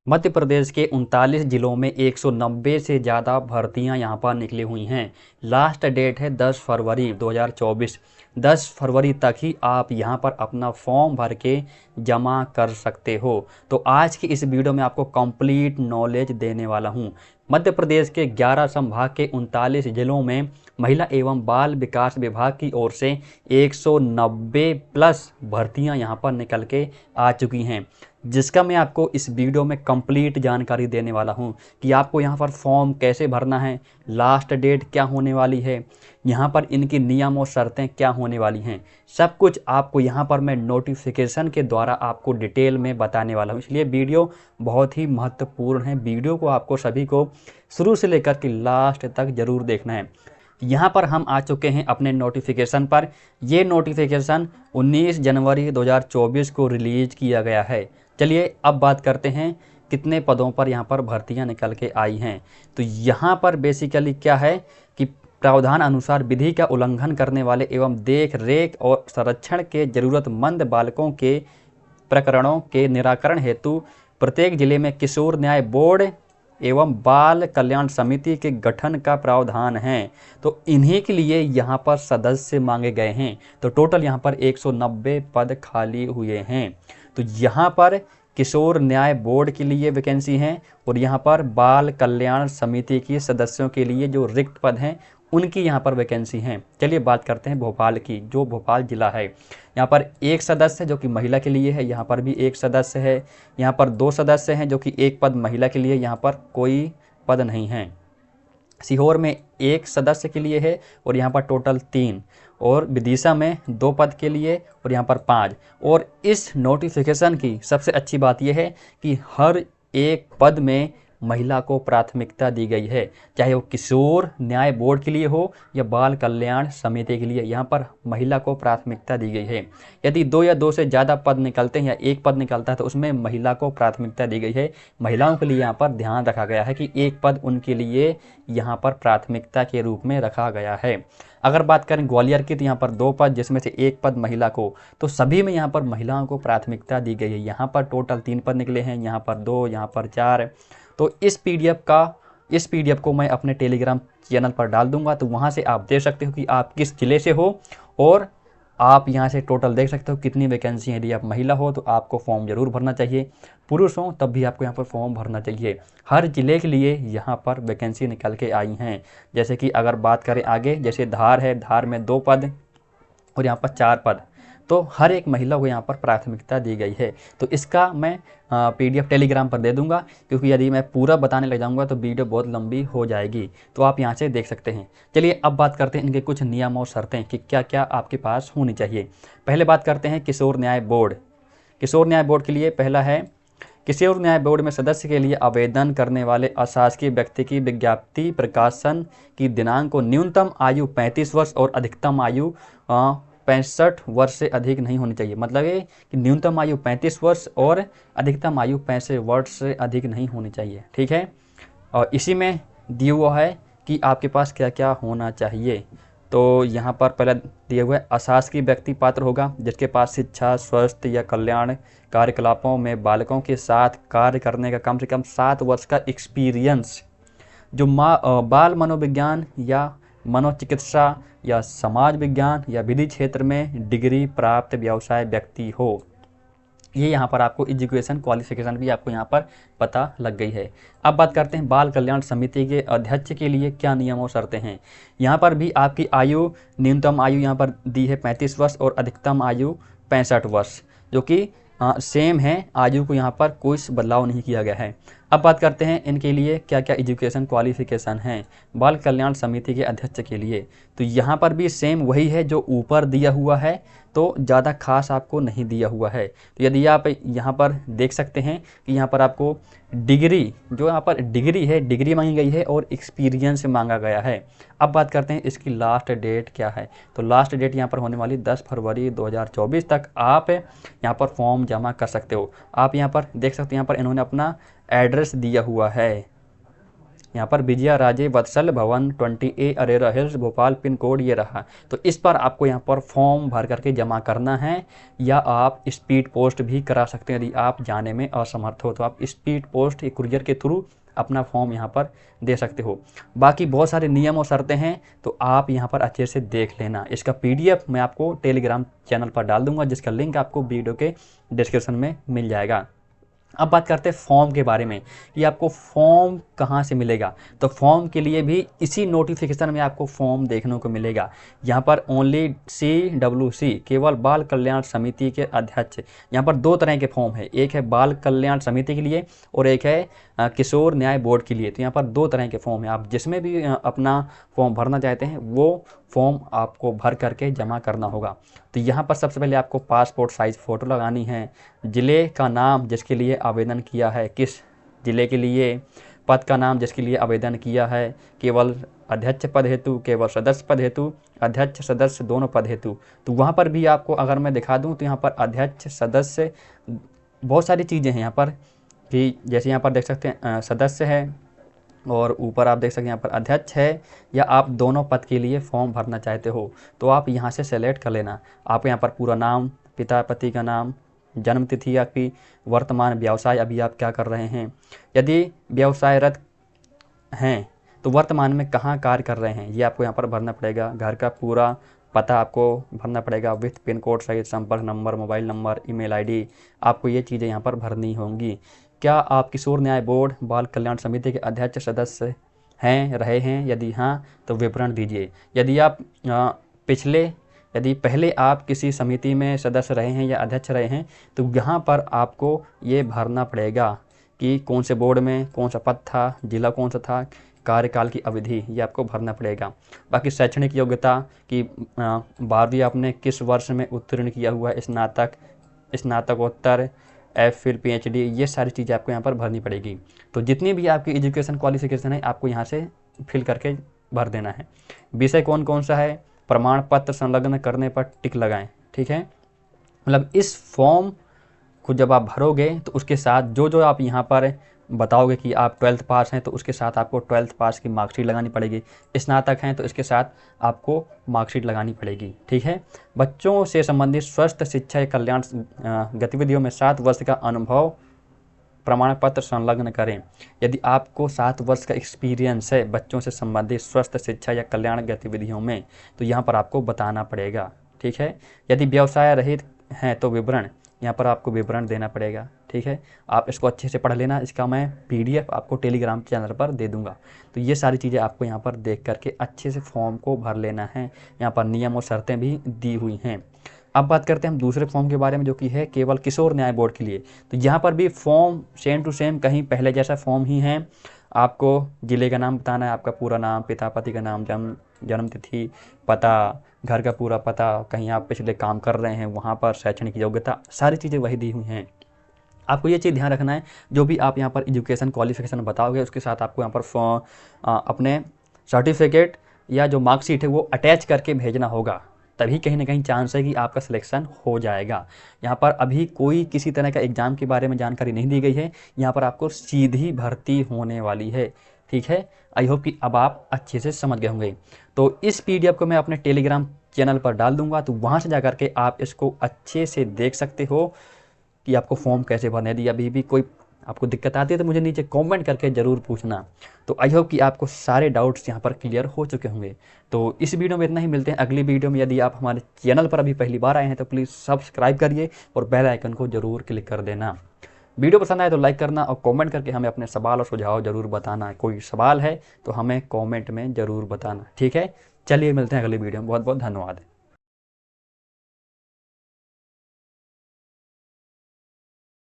मध्य प्रदेश के 39 जिलों में 190 से ज़्यादा भर्तियां यहां पर निकली हुई हैं। लास्ट डेट है 10 फरवरी 2024। 10 फरवरी तक ही आप यहां पर अपना फॉर्म भर के जमा कर सकते हो। तो आज की इस वीडियो में आपको कंप्लीट नॉलेज देने वाला हूं। मध्य प्रदेश के 11 संभाग के 39 जिलों में महिला एवं बाल विकास विभाग की ओर से 190 प्लस भर्तियां यहां पर निकल के आ चुकी हैं, जिसका मैं आपको इस वीडियो में कंप्लीट जानकारी देने वाला हूं कि आपको यहां पर फॉर्म कैसे भरना है, लास्ट डेट क्या होने वाली है, यहां पर इनकी नियम और शर्तें क्या होने वाली हैं। सब कुछ आपको यहां पर मैं नोटिफिकेशन के द्वारा आपको डिटेल में बताने वाला हूं, इसलिए वीडियो बहुत ही महत्वपूर्ण है। वीडियो को आपको सभी को शुरू से लेकर के लास्ट तक जरूर देखना है। यहाँ पर हम आ चुके हैं अपने नोटिफिकेशन पर। ये नोटिफिकेशन 19 जनवरी 2024 को रिलीज किया गया है। चलिए अब बात करते हैं कितने पदों पर यहाँ पर भर्तियाँ निकल के आई हैं। तो यहाँ पर बेसिकली क्या है कि प्रावधान अनुसार विधि का उल्लंघन करने वाले एवं देख रेख और संरक्षण के जरूरतमंद बालकों के प्रकरणों के निराकरण हेतु प्रत्येक जिले में किशोर न्याय बोर्ड एवं बाल कल्याण समिति के गठन का प्रावधान है। तो इन्हीं के लिए यहाँ पर सदस्य मांगे गए हैं। तो टोटल यहाँ पर 190 पद खाली हुए हैं। तो यहाँ पर किशोर न्याय बोर्ड के लिए वैकेंसी है और यहाँ पर बाल कल्याण समिति की सदस्यों के लिए जो रिक्त पद हैं उनकी यहाँ पर वैकेंसी हैं। चलिए बात करते हैं भोपाल की, जो भोपाल जिला है। यहाँ पर एक सदस्य जो कि महिला के लिए है, यहाँ पर भी एक सदस्य है। यहाँ पर 2 सदस्य हैं जो कि एक पद महिला के लिए, यहाँ पर कोई पद नहीं है। सीहोर में 1 सदस्य के लिए है और यहाँ पर टोटल 3, और विदिशा में 2 पद के लिए और यहाँ पर 5। और इस नोटिफिकेशन की सबसे अच्छी बात यह है कि हर एक पद में महिला को प्राथमिकता दी गई है, चाहे वो किशोर न्याय बोर्ड के लिए हो या बाल कल्याण समिति के लिए, यहाँ पर महिला को प्राथमिकता दी गई है। यदि 2 या 2 से ज़्यादा पद निकलते हैं या एक पद निकलता है तो उसमें महिला को प्राथमिकता दी गई है। महिलाओं के लिए यहाँ पर ध्यान रखा गया है कि एक पद उनके लिए यहाँ पर प्राथमिकता के रूप में रखा गया है। अगर बात करें ग्वालियर की तो यहाँ पर 2 पद जिसमें से 1 पद महिला को, तो सभी में यहाँ पर महिलाओं को प्राथमिकता दी गई है। यहाँ पर टोटल 3 पद निकले हैं, यहाँ पर 2, यहाँ पर 4। तो इस पीडीएफ को मैं अपने टेलीग्राम चैनल पर डाल दूंगा, तो वहाँ से आप देख सकते हो कि आप किस जिले से हो और आप यहाँ से टोटल देख सकते हो कितनी वैकेंसी है। यदि आप महिला हो तो आपको फॉर्म जरूर भरना चाहिए, पुरुष हो तब भी आपको यहाँ पर फॉर्म भरना चाहिए। हर जिले के लिए यहाँ पर वैकेंसी निकल के आई हैं। जैसे कि अगर बात करें आगे, जैसे धार है, धार में 2 पद और यहाँ पर 4 पद, तो हर एक महिला को यहाँ पर प्राथमिकता दी गई है। तो इसका मैं पीडीएफ टेलीग्राम पर दे दूंगा, क्योंकि यदि मैं पूरा बताने लग जाऊंगा तो वीडियो बहुत लंबी हो जाएगी। तो आप यहाँ से देख सकते हैं। चलिए अब बात करते हैं इनके कुछ नियम और शर्तें कि क्या क्या आपके पास होनी चाहिए। पहले बात करते हैं किशोर न्याय बोर्ड। किशोर न्याय बोर्ड के लिए पहला है, किशोर न्याय बोर्ड में सदस्य के लिए आवेदन करने वाले अशासकीय व्यक्ति की विज्ञप्ति प्रकाशन की दिनांक को न्यूनतम आयु 35 वर्ष और अधिकतम आयु 65 वर्ष से अधिक नहीं होनी चाहिए। मतलब ये कि न्यूनतम आयु 35 वर्ष और अधिकतम आयु 65 वर्ष से अधिक नहीं होनी चाहिए। ठीक है, और इसी में दिया हुआ है कि आपके पास क्या क्या होना चाहिए। तो यहाँ पर पहले दिए हुए अशासकीय व्यक्ति पात्र होगा जिसके पास शिक्षा, स्वास्थ्य या कल्याण कार्यकलापों में बालकों के साथ कार्य करने का कम से कम 7 वर्ष का एक्सपीरियंस, जो बाल मनोविज्ञान या मनोचिकित्सा या समाज विज्ञान या विधि क्षेत्र में डिग्री प्राप्त व्यवसाय व्यक्ति हो। ये यहाँ पर आपको एजुकेशन क्वालिफिकेशन भी आपको यहाँ पर पता लग गई है। अब बात करते हैं बाल कल्याण समिति के अध्यक्ष के लिए क्या नियम और शर्तें हैं। यहाँ पर भी आपकी आयु, न्यूनतम आयु यहाँ पर दी है 35 वर्ष और अधिकतम आयु 65 वर्ष, जो कि सेम है। आयु को यहाँ पर कोई बदलाव नहीं किया गया है। अब बात करते हैं इनके लिए क्या क्या एजुकेशन क्वालिफिकेशन है बाल कल्याण समिति के अध्यक्ष के लिए। तो यहाँ पर भी सेम वही है जो ऊपर दिया हुआ है, तो ज़्यादा खास आपको नहीं दिया हुआ है। तो यदि आप यहाँ पर देख सकते हैं कि यहाँ पर आपको डिग्री, जो यहाँ पर डिग्री है, डिग्री मांगी गई है और एक्सपीरियंस मांगा गया है। अब बात करते हैं इसकी लास्ट डेट क्या है। तो लास्ट डेट यहाँ पर होने वाली 10 फरवरी 2024 तक आप यहाँ पर फॉर्म जमा कर सकते हो। आप यहाँ पर देख सकते हैं, यहाँ पर इन्होंने अपना एड्रेस दिया हुआ है। यहाँ पर विजया राजे वत्सल भवन 20A Arera hills Bhopal pin code ये रहा। तो इस पर आपको यहाँ पर फॉर्म भर करके जमा करना है, या आप स्पीड पोस्ट भी करा सकते हैं। यदि आप जाने में असमर्थ हो तो आप स्पीड पोस्ट या कुरियर के थ्रू अपना फॉर्म यहाँ पर दे सकते हो। बाकी बहुत सारे नियम और शर्तें हैं, तो आप यहाँ पर अच्छे से देख लेना। इसका PDF मैं आपको टेलीग्राम चैनल पर डाल दूंगा, जिसका लिंक आपको वीडियो के डिस्क्रिप्शन में मिल जाएगा। अब बात करते हैं फॉर्म के बारे में कि आपको फॉर्म कहाँ से मिलेगा। तो फॉर्म के लिए भी इसी नोटिफिकेशन में आपको फॉर्म देखने को मिलेगा। यहाँ पर ओनली CWC केवल बाल कल्याण समिति के अध्यक्ष, यहाँ पर 2 तरह के फॉर्म है, एक है बाल कल्याण समिति के लिए और एक है किशोर न्याय बोर्ड के लिए। तो यहाँ पर 2 तरह के फॉर्म है, आप जिसमें भी अपना फॉर्म भरना चाहते हैं वो फॉर्म आपको भर करके जमा करना होगा। तो यहाँ पर सबसे पहले आपको पासपोर्ट साइज़ फ़ोटो लगानी है, ज़िले का नाम जिसके लिए आवेदन किया है, किस ज़िले के लिए, पद का नाम जिसके लिए आवेदन किया है, केवल अध्यक्ष पद हेतु, केवल सदस्य पद हेतु, अध्यक्ष सदस्य दोनों पद हेतु। तो वहाँ पर भी आपको अगर मैं दिखा दूँ तो यहाँ पर अध्यक्ष सदस्य बहुत सारी चीज़ें हैं यहाँ पर, कि जैसे यहाँ पर देख सकते हैं सदस्य है, और ऊपर आप देख सकते हैं यहाँ पर अध्यक्ष है, या आप दोनों पद के लिए फॉर्म भरना चाहते हो तो आप यहाँ से सेलेक्ट कर लेना। आप यहाँ पर पूरा नाम, पिता पति का नाम, जन्म तिथि आपकी, वर्तमान व्यवसाय अभी आप क्या कर रहे हैं, यदि व्यवसायरत हैं तो वर्तमान में कहाँ कार्य कर रहे हैं ये आपको यहाँ पर भरना पड़ेगा। घर का पूरा पता आपको भरना पड़ेगा विथ पिन कोड सहित, संपर्क number, mobile number, email ID, आपको ये चीज़ें यहाँ पर भरनी होंगी। क्या आप किशोर न्याय बोर्ड बाल कल्याण समिति के अध्यक्ष सदस्य हैं, रहे हैं, यदि हाँ तो विवरण दीजिए। यदि आप यदि पहले आप किसी समिति में सदस्य रहे हैं या अध्यक्ष रहे हैं तो यहाँ पर आपको ये भरना पड़ेगा कि कौन से बोर्ड में कौन सा पद था, जिला कौन सा था, कार्यकाल की अवधि, ये आपको भरना पड़ेगा। बाकी शैक्षणिक योग्यता कि 12वीं आपने किस वर्ष में उत्तीर्ण किया हुआ है, स्नातक, स्नातकोत्तर, FPhil, PhD, ये सारी चीज़ें आपको यहाँ पर भरनी पड़ेगी। तो जितनी भी आपकी एजुकेशन क्वालिफिकेशन है आपको यहाँ से फिल करके भर देना है। विषय कौन कौन सा है, प्रमाण पत्र संलग्न करने पर टिक लगाएं, ठीक है। मतलब इस फॉर्म को जब आप भरोगे तो उसके साथ जो आप यहाँ पर बताओगे कि आप 12th पास हैं तो उसके साथ आपको 12th पास की मार्कशीट लगानी पड़ेगी, स्नातक हैं तो इसके साथ आपको मार्कशीट लगानी पड़ेगी, ठीक है। बच्चों से संबंधित स्वस्थ शिक्षा या कल्याण गतिविधियों में 7 वर्ष का अनुभव प्रमाण पत्र संलग्न करें। यदि आपको 7 वर्ष का एक्सपीरियंस है बच्चों से संबंधित स्वस्थ शिक्षा या कल्याण गतिविधियों में तो यहाँ पर आपको बताना पड़ेगा, ठीक है। यदि व्यवसाय रहित हैं तो विवरण, यहाँ पर आपको विवरण देना पड़ेगा, ठीक है। आप इसको अच्छे से पढ़ लेना, इसका मैं PDF आपको टेलीग्राम चैनल पर दे दूंगा। तो ये सारी चीज़ें आपको यहाँ पर देख करके अच्छे से फॉर्म को भर लेना है। यहाँ पर नियम और शर्तें भी दी हुई हैं। अब बात करते हैं हम दूसरे फॉर्म के बारे में जो कि है केवल किशोर न्याय बोर्ड के लिए। तो यहाँ पर भी फॉर्म सेम टू सेम कहीं पहले जैसा फॉर्म ही है। आपको ज़िले का नाम बताना है, आपका पूरा नाम, पिता पति का नाम, जन्म तिथि, पता, घर का पूरा पता, कहीं आप पिछले काम कर रहे हैं वहाँ पर, शैक्षणिक योग्यता, सारी चीज़ें वही दी हुई हैं। आपको ये चीज़ ध्यान रखना है, जो भी आप यहाँ पर एजुकेशन क्वालिफिकेशन बताओगे उसके साथ आपको यहाँ पर अपने सर्टिफिकेट या जो मार्कशीट है वो अटैच करके भेजना होगा, तभी कहीं ना कहीं चांस है कि आपका सिलेक्शन हो जाएगा। यहाँ पर अभी कोई किसी तरह का एग्ज़ाम के बारे में जानकारी नहीं दी गई है, यहाँ पर आपको सीधी भर्ती होने वाली है, ठीक है। आई होप कि अब आप अच्छे से समझ गए होंगे। तो इस PDF को मैं अपने टेलीग्राम चैनल पर डाल दूंगा, तो वहाँ से जा कर के आप इसको अच्छे से देख सकते हो कि आपको फॉर्म कैसे भरना है। यदि अभी भी कोई आपको दिक्कत आती है तो मुझे नीचे कमेंट करके ज़रूर पूछना। तो आई होप कि आपको सारे डाउट्स यहाँ पर क्लियर हो चुके होंगे। तो इस वीडियो में इतना ही, मिलते हैं अगली वीडियो में। यदि आप हमारे चैनल पर अभी पहली बार आए हैं तो प्लीज़ सब्सक्राइब करिए और बेल आइकन को ज़रूर क्लिक कर देना। वीडियो पसंद आए तो लाइक करना और कमेंट करके हमें अपने सवाल और सुझाव ज़रूर बताना। कोई सवाल है तो हमें कमेंट में ज़रूर बताना, ठीक है। चलिए मिलते हैं अगली वीडियो में। बहुत बहुत धन्यवाद।